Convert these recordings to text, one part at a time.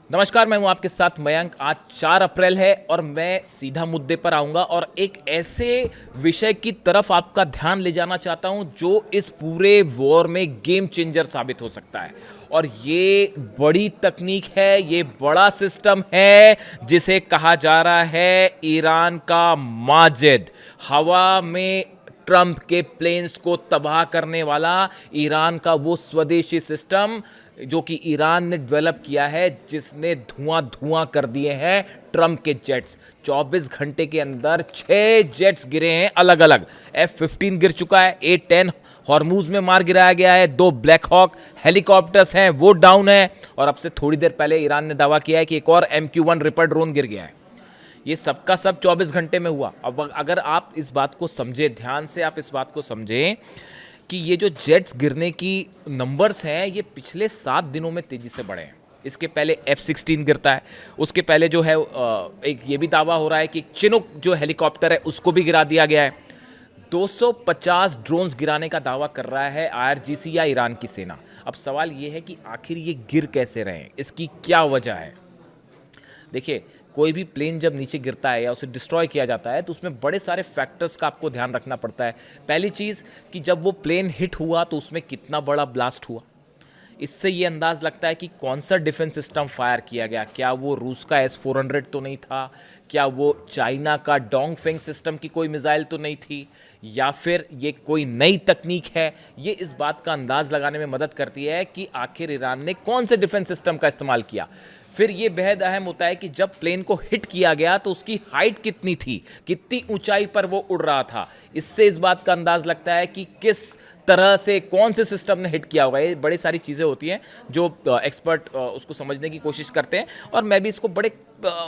नमस्कार, मैं हूं आपके साथ मयंक। आज 4 अप्रैल है और मैं सीधा मुद्दे पर आऊंगा और एक ऐसे विषय की तरफ आपका ध्यान ले जाना चाहता हूं जो इस पूरे वॉर में गेम चेंजर साबित हो सकता है। और ये बड़ी तकनीक है, ये बड़ा सिस्टम है जिसे कहा जा रहा है ईरान का माजिद। हवा में ट्रंप के प्लेन्स को तबाह करने वाला ईरान का वो स्वदेशी सिस्टम जो कि ईरान ने डेवलप किया है, जिसने धुआं धुआं कर दिए हैं ट्रंप के जेट्स। 24 घंटे के अंदर 6 जेट्स गिरे हैं अलग अलग। F-15 गिर चुका है, A-10 हॉर्मूज में मार गिराया गया है, 2 ब्लैक हॉक हेलीकॉप्टर्स हैं वो डाउन है, और अब से थोड़ी देर पहले ईरान ने दावा किया है कि एक और MQ-1 रिपर ड्रोन गिर गया है। ये सबका सब 24 घंटे में हुआ। अब अगर आप इस बात को समझे, ध्यान से आप इस बात को समझें कि ये जो जेट्स गिरने की नंबर्स हैं ये पिछले 7 दिनों में तेजी से बढ़े हैं। इसके पहले F-16 गिरता है, उसके पहले जो है एक ये भी दावा हो रहा है कि चिनूक जो हेलीकॉप्टर है उसको भी गिरा दिया गया है। 250 ड्रोन्स गिराने का दावा कर रहा है IRGC या ईरान की सेना। अब सवाल ये है कि आखिर ये गिर कैसे रहे हैं, इसकी क्या वजह है। देखिए, कोई भी प्लेन जब नीचे गिरता है या उसे डिस्ट्रॉय किया जाता है तो उसमें बड़े सारे फैक्टर्स का आपको ध्यान रखना पड़ता है। पहली चीज़ कि जब वो प्लेन हिट हुआ तो उसमें कितना बड़ा ब्लास्ट हुआ। इससे ये अंदाज़ लगता है कि कौन सा डिफेंस सिस्टम फायर किया गया। क्या वो रूस का S-400 तो नहीं था, क्या वो चाइना का डोंगफेंग सिस्टम की कोई मिसाइल तो नहीं थी, या फिर ये कोई नई तकनीक है। ये इस बात का अंदाज़ लगाने में मदद करती है कि आखिर ईरान ने कौन से डिफेंस सिस्टम का इस्तेमाल किया। फिर ये बेहद अहम होता है कि जब प्लेन को हिट किया गया तो उसकी हाइट कितनी थी, कितनी ऊंचाई पर वो उड़ रहा था। इससे इस बात का अंदाज लगता है कि किस तरह से कौन से सिस्टम ने हिट किया होगा। ये बड़ी सारी चीज़ें होती हैं जो एक्सपर्ट उसको समझने की कोशिश करते हैं, और मैं भी इसको बड़े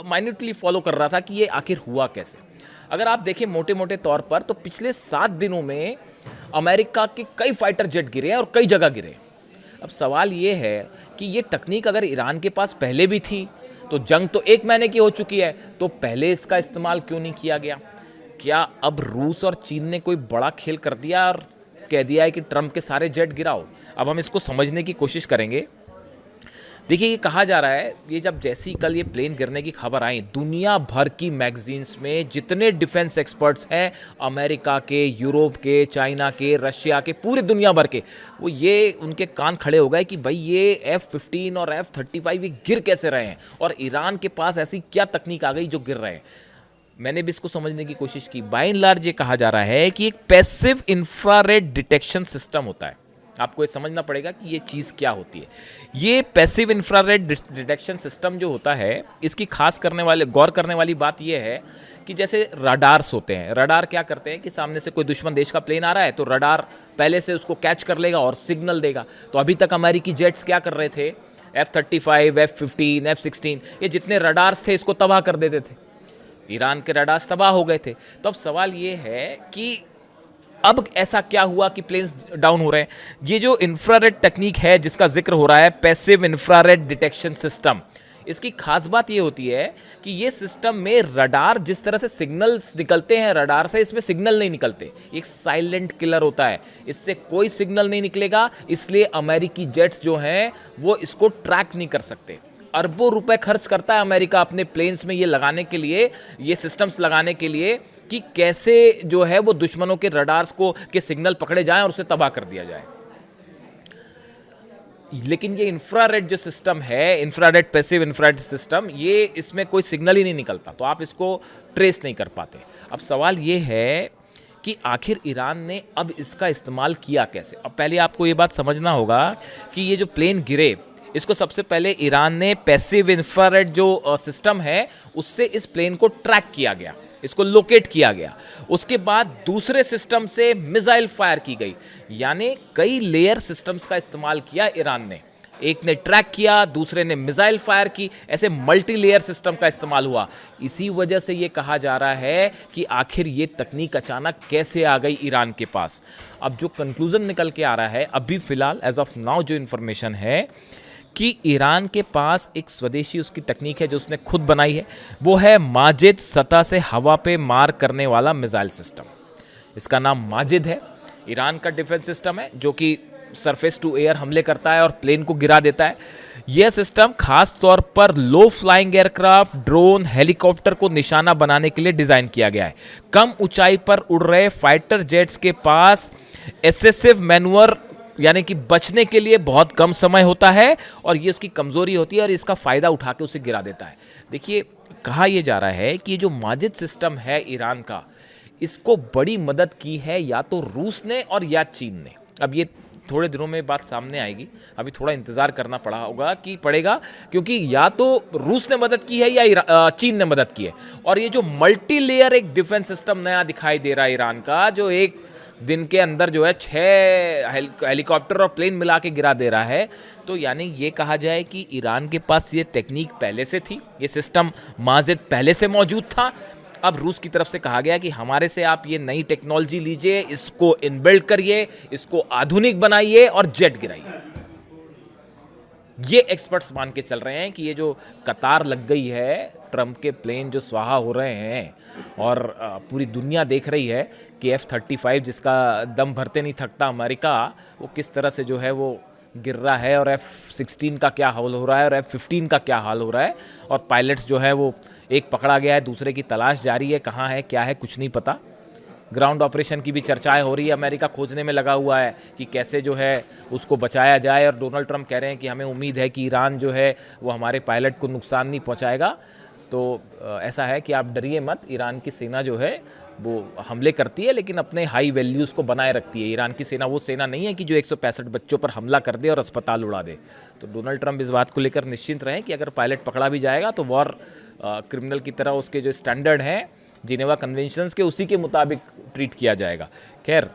माइन्यूटली फॉलो कर रहा था कि ये आखिर हुआ कैसे। अगर आप देखें मोटे मोटे तौर पर तो पिछले 7 दिनों में अमेरिका के कई फाइटर जेट गिरे हैं और कई जगह गिरे हैं। अब सवाल ये है कि ये तकनीक अगर ईरान के पास पहले भी थी तो जंग तो 1 महीने की हो चुकी है, तो पहले इसका इस्तेमाल क्यों नहीं किया गया। क्या अब रूस और चीन ने कोई बड़ा खेल कर दिया और कह दिया है कि ट्रंप के सारे जेट गिराओ। अब हम इसको समझने की कोशिश करेंगे। देखिए, ये कहा जा रहा है, ये जब जैसी कल ये प्लेन गिरने की खबर आई, दुनिया भर की मैगजीन्स में जितने डिफेंस एक्सपर्ट्स हैं, अमेरिका के, यूरोप के, चाइना के, रशिया के, पूरी दुनिया भर के, वो ये उनके कान खड़े हो गए कि भाई ये F-15 और F-35 ये गिर कैसे रहे हैं, और ईरान के पास ऐसी क्या तकनीक आ गई जो गिर रहे हैं। मैंने भी इसको समझने की कोशिश की। बाय एंड लार्ज ये कहा जा रहा है कि एक पैसिव इंफ्रारेड डिटेक्शन सिस्टम होता है। आपको ये समझना पड़ेगा कि ये चीज़ क्या होती है। ये पैसिव इंफ्रारेड डिटेक्शन सिस्टम जो होता है, इसकी गौर करने वाली बात ये है कि जैसे रडार्स होते हैं। रडार क्या करते हैं कि सामने से कोई दुश्मन देश का प्लेन आ रहा है तो रडार पहले से उसको कैच कर लेगा और सिग्नल देगा। तो अभी तक अमेरिकी जेट्स क्या कर रहे थे, F-35, F-15, F-16, ये जितने रडार्स थे इसको तबाह कर देते थे। ईरान के रडार्स तबाह हो गए थे। तो अब सवाल ये है कि अब ऐसा क्या हुआ कि प्लेन्स डाउन हो रहे हैं। ये जो इंफ्रारेड टेक्निक है जिसका जिक्र हो रहा है, पैसिव इंफ्रारेड डिटेक्शन सिस्टम, इसकी खास बात ये होती है कि ये सिस्टम में रडार जिस तरह से सिग्नल्स निकलते हैं रडार से, इसमें सिग्नल नहीं निकलते। एक साइलेंट किलर होता है, इससे कोई सिग्नल नहीं निकलेगा। इसलिए अमेरिकी जेट्स जो हैं वो इसको ट्रैक नहीं कर सकते। अरबों रुपए खर्च करता है अमेरिका अपने प्लेन्स में ये लगाने के लिए, ये सिस्टम्स लगाने के लिए कि कैसे जो है वो दुश्मनों के रडार्स के सिग्नल पकड़े जाएं और उसे तबाह कर दिया जाए। लेकिन ये इंफ्रारेड जो सिस्टम है, इंफ्रारेड पैसिव इंफ्रारेड सिस्टम, ये इसमें कोई सिग्नल ही नहीं निकलता, तो आप इसको ट्रेस नहीं कर पाते। अब सवाल ये है कि आखिर ईरान ने अब इसका इस्तेमाल किया कैसे। अब पहले आपको ये बात समझना होगा कि ये जो प्लेन गिरे, इसको सबसे पहले ईरान ने पैसिव इंफ्रारेड जो सिस्टम है उससे इस प्लेन को ट्रैक किया गया, इसको लोकेट किया गया। उसके बाद दूसरे सिस्टम से मिसाइल फायर की गई, यानी कई लेयर सिस्टम्स का इस्तेमाल किया ईरान ने। एक ने ट्रैक किया, दूसरे ने मिसाइल फायर की, ऐसे मल्टी लेयर सिस्टम का इस्तेमाल हुआ। इसी वजह से ये कहा जा रहा है कि आखिर ये तकनीक अचानक कैसे आ गई ईरान के पास। अब जो कंक्लूजन निकल के आ रहा है अभी फिलहाल एज ऑफ नाउ जो इन्फॉर्मेशन है कि ईरान के पास एक स्वदेशी उसकी तकनीक है जो उसने खुद बनाई है, वो है माजिद सतह से हवा पे मार करने वाला मिसाइल सिस्टम। इसका नाम माजिद है। ईरान का डिफेंस सिस्टम है जो कि सरफेस टू एयर हमले करता है और प्लेन को गिरा देता है। यह सिस्टम खास तौर पर लो फ्लाइंग एयरक्राफ्ट, ड्रोन, हेलीकॉप्टर को निशाना बनाने के लिए डिजाइन किया गया है। कम ऊंचाई पर उड़ रहे फाइटर जेट्स के पास एक्सेसिव मैन्युवर यानी कि बचने के लिए बहुत कम समय होता है और ये उसकी कमजोरी होती है और इसका फायदा उठा के उसे गिरा देता है। देखिए, कहा यह जा रहा है कि ये जो माजिद सिस्टम है ईरान का, इसको बड़ी मदद की है या तो रूस ने और या चीन ने। अब ये थोड़े दिनों में बात सामने आएगी, अभी थोड़ा इंतजार करना पड़ेगा क्योंकि या तो रूस ने मदद की है या चीन ने मदद की है। और ये जो मल्टी लेयर एक डिफेंस सिस्टम नया दिखाई दे रहा है ईरान का, जो एक दिन के अंदर जो है 6 हेलीकॉप्टर और प्लेन मिला के गिरा दे रहा है, तो यानी ये कहा जाए कि ईरान के पास ये टेक्निक पहले से थी, ये सिस्टम माजिद पहले से मौजूद था। अब रूस की तरफ से कहा गया कि हमारे से आप ये नई टेक्नोलॉजी लीजिए, इसको इनबिल्ड करिए, इसको आधुनिक बनाइए और जेट गिराइए। ये एक्सपर्ट्स मान के चल रहे हैं कि ये जो कतार लग गई है, ट्रंप के प्लेन जो स्वाहा हो रहे हैं और पूरी दुनिया देख रही है कि F-35 जिसका दम भरते नहीं थकता अमेरिका, वो किस तरह से जो है वो गिर रहा है और F-16 का क्या हाल हो रहा है और F-15 का क्या हाल हो रहा है। और पायलट्स जो है वो एक पकड़ा गया है, दूसरे की तलाश जारी है, कहाँ है क्या है कुछ नहीं पता। ग्राउंड ऑपरेशन की भी चर्चाएं हो रही है, अमेरिका खोजने में लगा हुआ है कि कैसे जो है उसको बचाया जाए। और डोनाल्ड ट्रंप कह रहे हैं कि हमें उम्मीद है कि ईरान जो है वो हमारे पायलट को नुकसान नहीं पहुंचाएगा। तो ऐसा है कि आप डरिए मत, ईरान की सेना जो है वो हमले करती है लेकिन अपने हाई वैल्यूज़ को बनाए रखती है। ईरान की सेना वो सेना नहीं है कि जो 165 बच्चों पर हमला कर दे और अस्पताल उड़ा दे। तो डोनाल्ड ट्रंप इस बात को लेकर निश्चिंत रहें कि अगर पायलट पकड़ा भी जाएगा तो वॉर क्रिमिनल की तरह उसके जो स्टैंडर्ड हैं जिनेवा कन्वेंशंस के, उसी के मुताबिक ट्रीट किया जाएगा। खैर,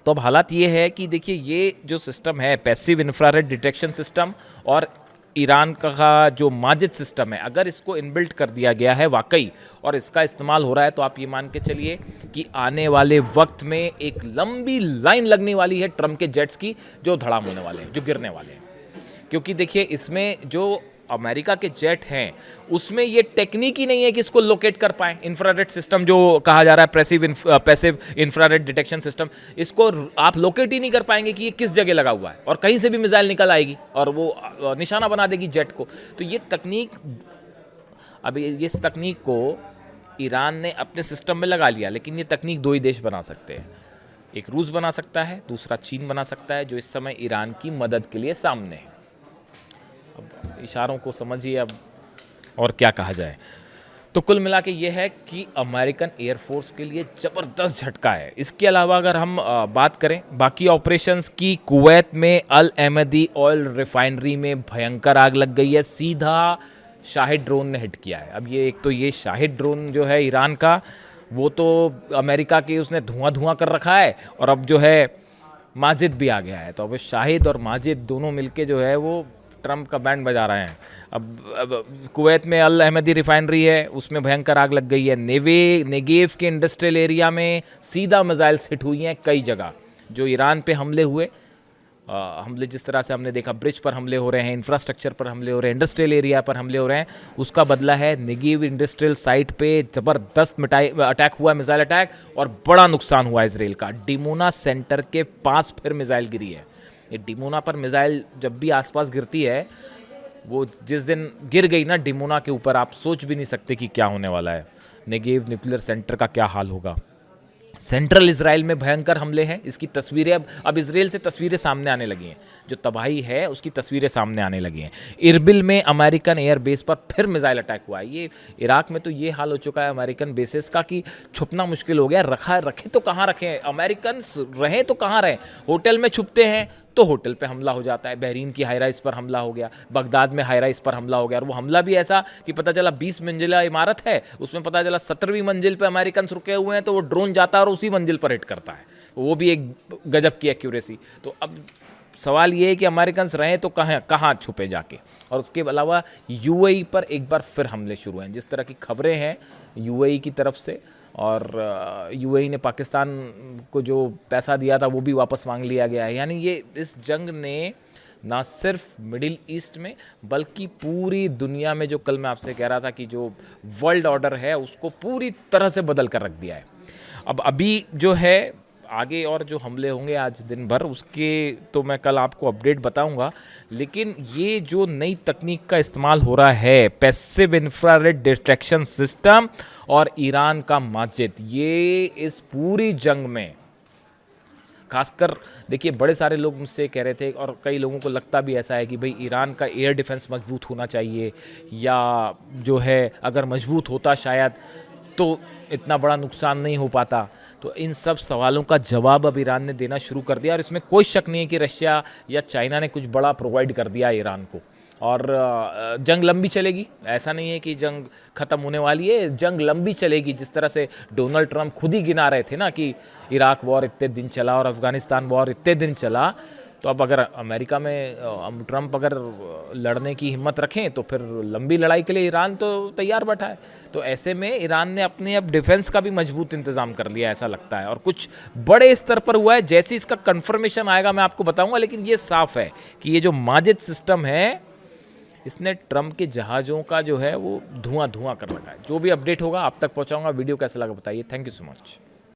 तो अब हालात ये है कि देखिए, ये जो सिस्टम है पैसिव इंफ्रारेड डिटेक्शन सिस्टम और ईरान का जो माजिद सिस्टम है, अगर इसको इनबिल्ट कर दिया गया है वाकई और इसका इस्तेमाल हो रहा है, तो आप ये मान के चलिए कि आने वाले वक्त में एक लंबी लाइन लगने वाली है ट्रंप के जेट्स की, जो धड़ाम होने वाले हैं, जो गिरने वाले हैं। क्योंकि देखिए, इसमें जो अमेरिका के जेट हैं उसमें ये टेक्निक ही नहीं है कि इसको लोकेट कर पाएं। इंफ्रारेड सिस्टम जो कहा जा रहा है, पैसिव इंफ्रारेड डिटेक्शन सिस्टम, इसको आप लोकेट ही नहीं कर पाएंगे कि ये किस जगह लगा हुआ है और कहीं से भी मिसाइल निकल आएगी और वो निशाना बना देगी जेट को। तो ये तकनीक, अभी इस तकनीक को ईरान ने अपने सिस्टम में लगा लिया, लेकिन ये तकनीक 2 ही देश बना सकते हैं। एक रूस बना सकता है, दूसरा चीन बना सकता है, जो इस समय ईरान की मदद के लिए सामने है। अब इशारों को समझिए अब और क्या कहा जाए। तो कुल मिला के ये है कि अमेरिकन एयरफोर्स के लिए ज़बरदस्त झटका है। इसके अलावा अगर हम बात करें बाकी ऑपरेशंस की, कुवैत में अल अहमदी ऑयल रिफाइनरी में भयंकर आग लग गई है, सीधा शाहिद ड्रोन ने हिट किया है। अब ये एक तो ये शाहिद ड्रोन जो है ईरान का, वो तो अमेरिका की उसने धुआं कर रखा है और अब जो है माजिद भी आ गया है। तो अब शाहिद और माजिद दोनों मिलके जो है वो ट्रंप का बैंड बजा रहे हैं। अब कुवैत में अल अहमदी रिफाइनरी है, उसमें भयंकर आग लग गई है। नेगेव के इंडस्ट्रियल एरिया में सीधा मिसाइल्स हिट हुई हैं कई जगह। जो ईरान पे हमले हुए, हमले जिस तरह से हमने देखा, ब्रिज पर हमले हो रहे हैं, इंफ्रास्ट्रक्चर पर हमले हो रहे हैं, इंडस्ट्रियल एरिया पर हमले हो रहे हैं, उसका बदला है नेगेव इंडस्ट्रियल साइट पे ज़बरदस्त अटैक हुआ, मिसाइल अटैक, और बड़ा नुकसान हुआ इसराइल का। डिमोना सेंटर के पास फिर मिसाइल गिरी है। ये डिमोना पर मिसाइल जब भी आसपास गिरती है, वो जिस दिन गिर गई ना डिमोना के ऊपर, आप सोच भी नहीं सकते कि क्या होने वाला है। नेगेव न्यूक्लियर सेंटर का क्या हाल होगा। सेंट्रल इजराइल में भयंकर हमले हैं, इसकी तस्वीरें अब इजराइल से तस्वीरें सामने आने लगी हैं, जो तबाही है उसकी तस्वीरें सामने आने लगी हैं। इरबिल में अमेरिकन एयर बेस पर फिर मिसाइल अटैक हुआ है। ये इराक में तो ये हाल हो चुका है अमेरिकन बेसेस का कि छुपना मुश्किल हो गया। रखे तो कहाँ रखें, अमेरिकन रहें तो कहाँ रहें। होटल में छुपते हैं तो होटल पे हमला हो जाता है। बहरीन की हाई राइज पर हमला हो गया, बगदाद में हाई राइज पर हमला हो गया, और वो हमला भी ऐसा कि पता चला 20 मंजिला इमारत है, उसमें पता चला 17वीं मंजिल पे अमेरिकन रुके हुए हैं, तो वो ड्रोन जाता है और उसी मंजिल पर हिट करता है। वो भी एक गजब की एक्यूरेसी। तो अब सवाल ये है कि अमेरिकन रहें तो कहाँ छुपे जाके। और उसके अलावा यूएई पर एक बार फिर हमले शुरू हैं, जिस तरह की खबरें हैं यूएई की तरफ से, और यूएई ने पाकिस्तान को जो पैसा दिया था वो भी वापस मांग लिया गया है। यानी ये इस जंग ने ना सिर्फ मिडिल ईस्ट में बल्कि पूरी दुनिया में, जो कल मैं आपसे कह रहा था कि जो वर्ल्ड ऑर्डर है उसको पूरी तरह से बदल कर रख दिया है। अब अभी जो है आगे और जो हमले होंगे आज दिन भर उसके तो मैं कल आपको अपडेट बताऊंगा। लेकिन ये जो नई तकनीक का इस्तेमाल हो रहा है, पैसिव इंफ्रारेड डिटेक्शन सिस्टम और ईरान का माजिद, ये इस पूरी जंग में खासकर देखिए, बड़े सारे लोग मुझसे कह रहे थे और कई लोगों को लगता भी ऐसा है कि भाई ईरान का एयर डिफेंस मजबूत होना चाहिए, या जो है अगर मजबूत होता शायद तो इतना बड़ा नुकसान नहीं हो पाता। तो इन सब सवालों का जवाब अब ईरान ने देना शुरू कर दिया और इसमें कोई शक नहीं है कि रशिया या चाइना ने कुछ बड़ा प्रोवाइड कर दिया ईरान को। और जंग लंबी चलेगी, ऐसा नहीं है कि जंग ख़त्म होने वाली है, जंग लंबी चलेगी। जिस तरह से डोनाल्ड ट्रंप खुद ही गिना रहे थे ना कि इराक वॉर इतने दिन चला और अफ़गानिस्तान वॉर इतने दिन चला, तो अब अगर अमेरिका में ट्रंप अगर लड़ने की हिम्मत रखें तो फिर लंबी लड़ाई के लिए ईरान तो तैयार बैठा है। तो ऐसे में ईरान ने अपने अब डिफेंस का भी मजबूत इंतजाम कर लिया ऐसा लगता है, और कुछ बड़े स्तर पर हुआ है। जैसे इसका कंफर्मेशन आएगा मैं आपको बताऊंगा, लेकिन ये साफ है कि ये जो माजिद सिस्टम है इसने ट्रंप के जहाज़ों का जो है वो धुआं धुआं कर रखा है। जो भी अपडेट होगा आप तक पहुंचाऊंगा। वीडियो कैसा लगा बताइए। Thank you so much.